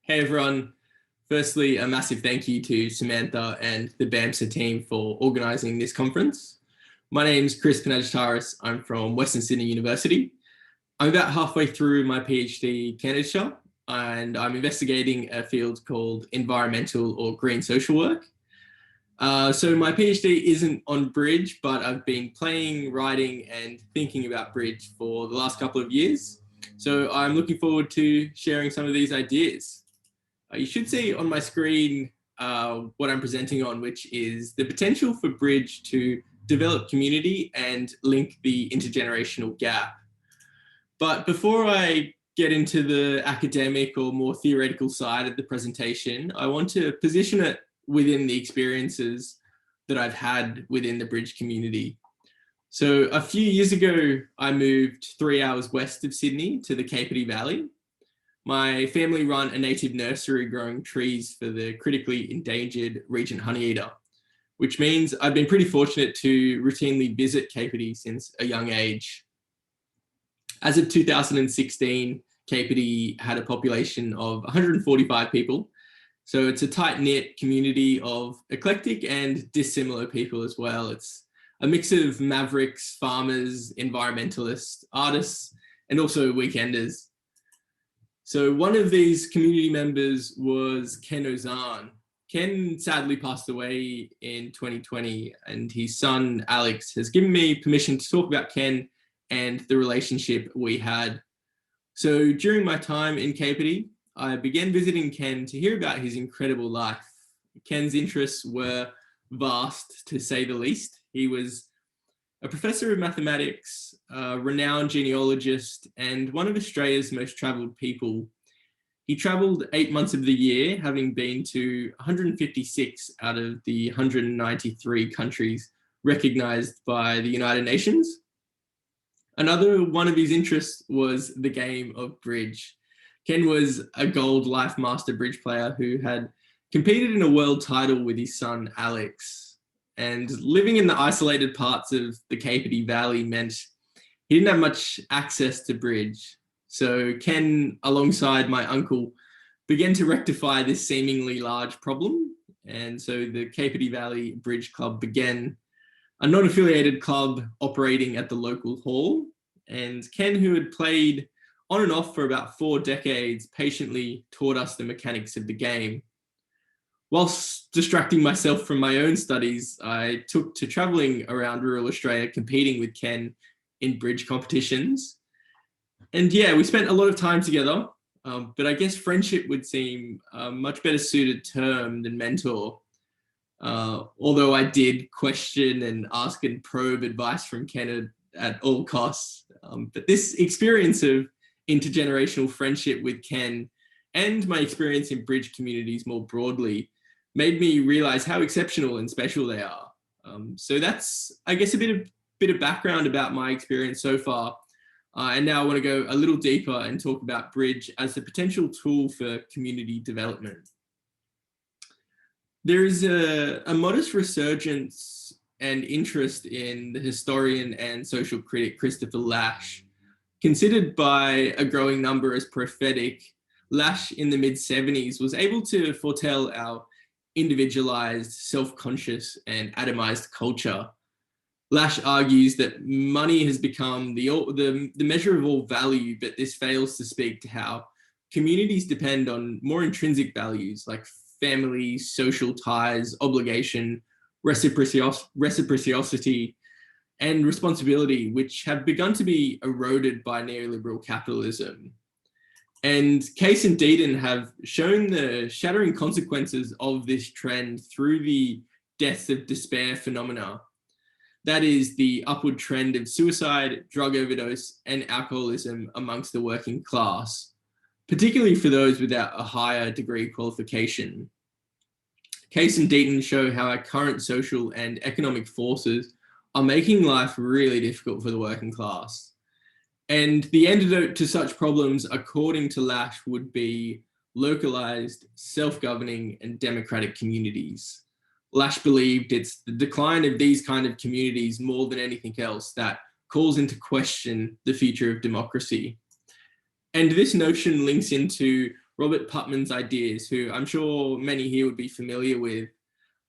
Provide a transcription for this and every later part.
Hey everyone. Firstly, a massive thank you to Samantha and the BAMSA team for organising this conference. My name's Chris Panagiotaros. I'm from Western Sydney University. I'm about halfway through my PhD candidature and I'm investigating a field called environmental or green social work. So my PhD isn't on Bridge, but I've been playing, writing and thinking about Bridge for the last couple of years. So I'm looking forward to sharing some of these ideas. You should see on my screen what I'm presenting on, which is the potential for Bridge to develop community and link the intergenerational gap. But before I get into the academic or more theoretical side of the presentation, I want to position it within the experiences that I've had within the Bridge community. So a few years ago, I moved 3 hours west of Sydney to the Kapiti Valley. My family run a native nursery growing trees for the critically endangered Regent honeyeater, which means I've been pretty fortunate to routinely visit Kapiti since a young age. As of 2016, Kapiti had a population of 145 people. So it's a tight-knit community of eclectic and dissimilar people as well. It's a mix of mavericks, farmers, environmentalists, artists, and also weekenders. So one of these community members was Ken Ozan. Ken sadly passed away in 2020, and his son Alex has given me permission to talk about Ken and the relationship we had. So during my time in Kapiti, I began visiting Ken to hear about his incredible life. Ken's interests were vast, to say the least. He was a professor of mathematics, a renowned genealogist, and one of Australia's most travelled people. He travelled 8 months of the year, having been to 156 out of the 193 countries recognised by the United Nations. Another one of his interests was the game of bridge. Ken was a gold life master bridge player who had competed in a world title with his son Alex. And living in the isolated parts of the Kapiti Valley meant he didn't have much access to bridge. So Ken, alongside my uncle, began to rectify this seemingly large problem. And so the Kapiti Valley Bridge Club began, a non-affiliated club operating at the local hall. And Ken, who had played on and off for about 4 decades, patiently taught us the mechanics of the game. Whilst distracting myself from my own studies, I took to travelling around rural Australia, competing with Ken in bridge competitions. And yeah, we spent a lot of time together, but I guess friendship would seem a much better suited term than mentor. Although I did question and ask and probe advice from Ken at all costs. But this experience of intergenerational friendship with Ken and my experience in bridge communities more broadly made me realize how exceptional and special they are. So that's, I guess, a bit of background about my experience so far. And now I want to go a little deeper and talk about bridge as a potential tool for community development. There is a modest resurgence and interest in the historian and social critic Christopher Lasch. Considered by a growing number as prophetic, Lasch in the mid-70s was able to foretell our individualized, self-conscious and atomized culture. Lasch argues that money has become the measure of all value, but this fails to speak to how communities depend on more intrinsic values like family, social ties, obligation, reciprocity, and responsibility, which have begun to be eroded by neoliberal capitalism. And Case and Deaton have shown the shattering consequences of this trend through the deaths of despair phenomena. That is the upward trend of suicide, drug overdose, and alcoholism amongst the working class, particularly for those without a higher degree qualification. Case and Deaton show how our current social and economic forces are making life really difficult for the working class. And the antidote to such problems, according to Lasch, would be localized, self-governing and democratic communities. Lasch believed it's the decline of these kind of communities more than anything else that calls into question the future of democracy. And this notion links into Robert Putnam's ideas, who I'm sure many here would be familiar with.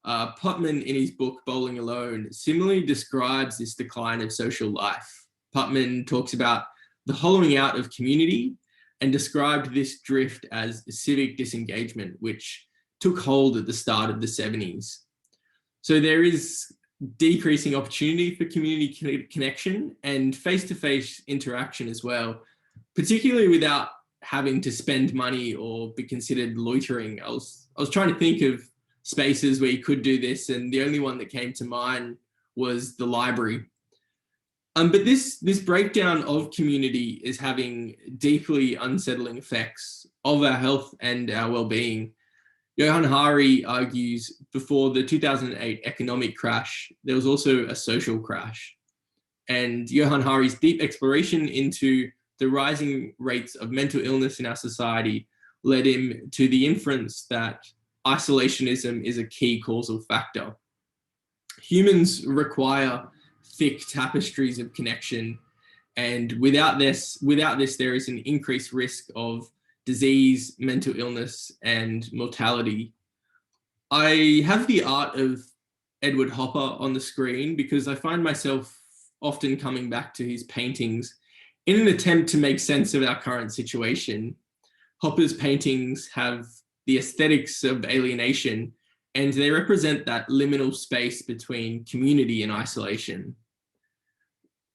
Putnam, in his book Bowling Alone, similarly describes this decline of social life. Putnam talks about the hollowing out of community and described this drift as civic disengagement, which took hold at the start of the 70s. So there is decreasing opportunity for community connection and face-to-face interaction as well, particularly without having to spend money or be considered loitering. I was trying to think of spaces where you could do this, and the only one that came to mind was the library. But this breakdown of community is having deeply unsettling effects of our health and our well-being. Johann Hari argues before the 2008 economic crash, there was also a social crash. And Johann Hari's deep exploration into the rising rates of mental illness in our society led him to the inference that isolationism is a key causal factor. Humans require thick tapestries of connection, and without this, there is an increased risk of disease, mental illness, and mortality. I have the art of Edward Hopper on the screen because I find myself often coming back to his paintings in an attempt to make sense of our current situation. Hopper's paintings have the aesthetics of alienation, and they represent that liminal space between community and isolation.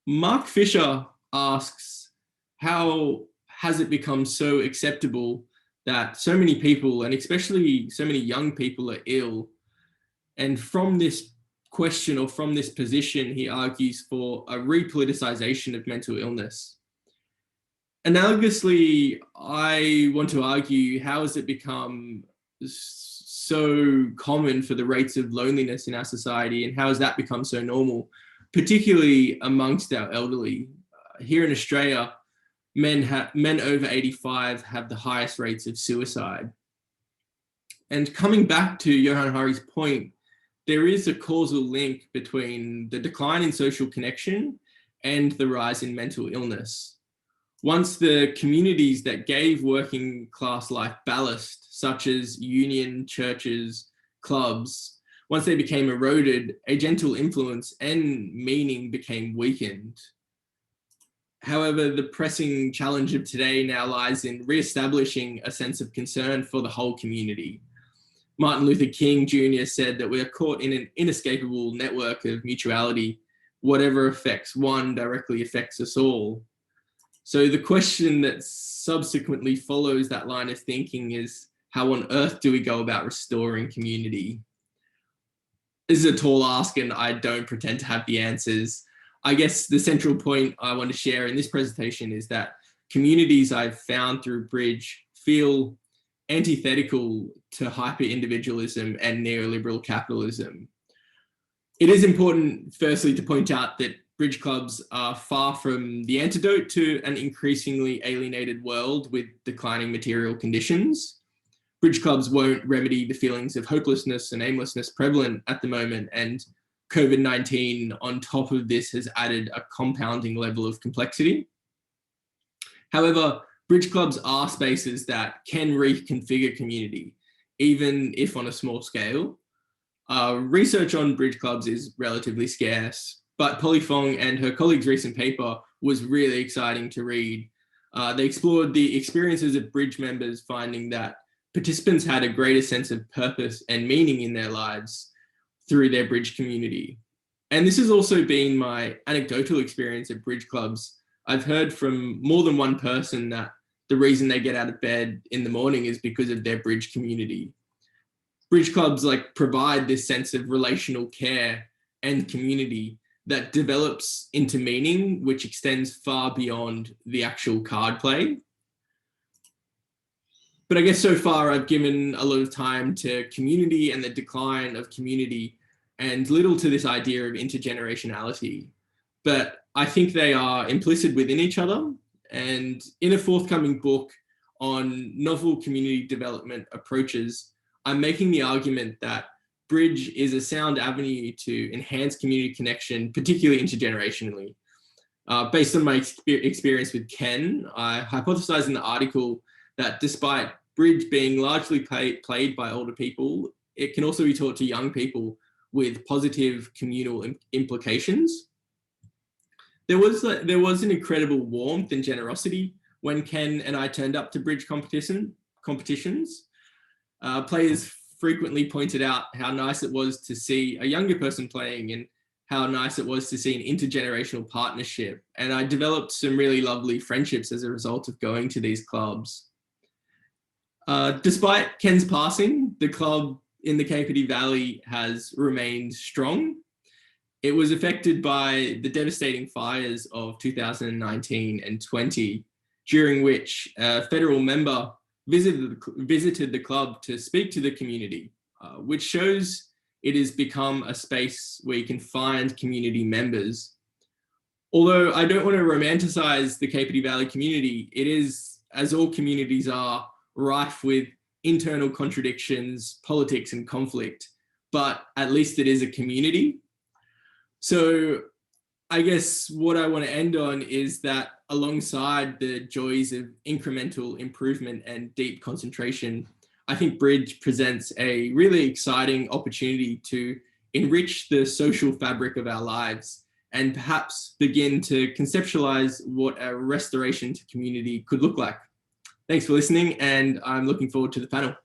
Mark Fisher asks, how has it become so acceptable that so many people, and especially so many young people, are ill? And from this question, or from this position, he argues for a repoliticization of mental illness. Analogously, I want to argue, how has it become so common for the rates of loneliness in our society, and how has that become so normal, particularly amongst our elderly? Here in Australia, men over 85 have the highest rates of suicide. And coming back to Johann Hari's point, there is a causal link between the decline in social connection and the rise in mental illness. Once the communities that gave working class life ballast, such as union, churches, clubs, once they became eroded, a gentle influence and meaning became weakened. However, the pressing challenge of today now lies in re-establishing a sense of concern for the whole community. Martin Luther King Jr. said that we are caught in an inescapable network of mutuality. Whatever affects one directly affects us all. So the question that subsequently follows that line of thinking is, how on earth do we go about restoring community? This is a tall ask, and I don't pretend to have the answers. I guess the central point I want to share in this presentation is that communities I've found through Bridge feel antithetical to hyper-individualism and neoliberal capitalism. It is important, firstly, to point out that Bridge clubs are far from the antidote to an increasingly alienated world with declining material conditions. Bridge clubs won't remedy the feelings of hopelessness and aimlessness prevalent at the moment, and COVID-19 on top of this has added a compounding level of complexity. However, Bridge clubs are spaces that can reconfigure community, even if on a small scale. Research on Bridge clubs is relatively scarce, but Polly Fong and her colleagues' recent paper was really exciting to read. They explored the experiences of Bridge members, finding that participants had a greater sense of purpose and meaning in their lives through their Bridge community. And this has also been my anecdotal experience at Bridge clubs. I've heard from more than one person that the reason they get out of bed in the morning is because of their Bridge community. Bridge clubs provide this sense of relational care and community that develops into meaning, which extends far beyond the actual card play. But I guess so far I've given a lot of time to community and the decline of community, and little to this idea of intergenerationality. But I think they are implicit within each other. And in a forthcoming book on novel community development approaches, I'm making the argument that Bridge is a sound avenue to enhance community connection, particularly intergenerationally. Based on my experience with Ken, I hypothesized in the article that despite bridge being largely played by older people, it can also be taught to young people with positive communal implications. There was an incredible warmth and generosity when Ken and I turned up to bridge competitions. Players frequently pointed out how nice it was to see a younger person playing and how nice it was to see an intergenerational partnership. And I developed some really lovely friendships as a result of going to these clubs. Despite Ken's passing, the club in the Kapiti Valley has remained strong. It was affected by the devastating fires of 2019 and 20, during which a federal member visited the club to speak to the community, which shows it has become a space where you can find community members. Although I don't want to romanticize the Kapiti Valley community, it is, as all communities are, rife with internal contradictions, politics, and conflict, but at least it is a community. So I guess what I want to end on is that alongside the joys of incremental improvement and deep concentration, I think Bridge presents a really exciting opportunity to enrich the social fabric of our lives and perhaps begin to conceptualize what a restoration to community could look like. Thanks for listening, and I'm looking forward to the panel.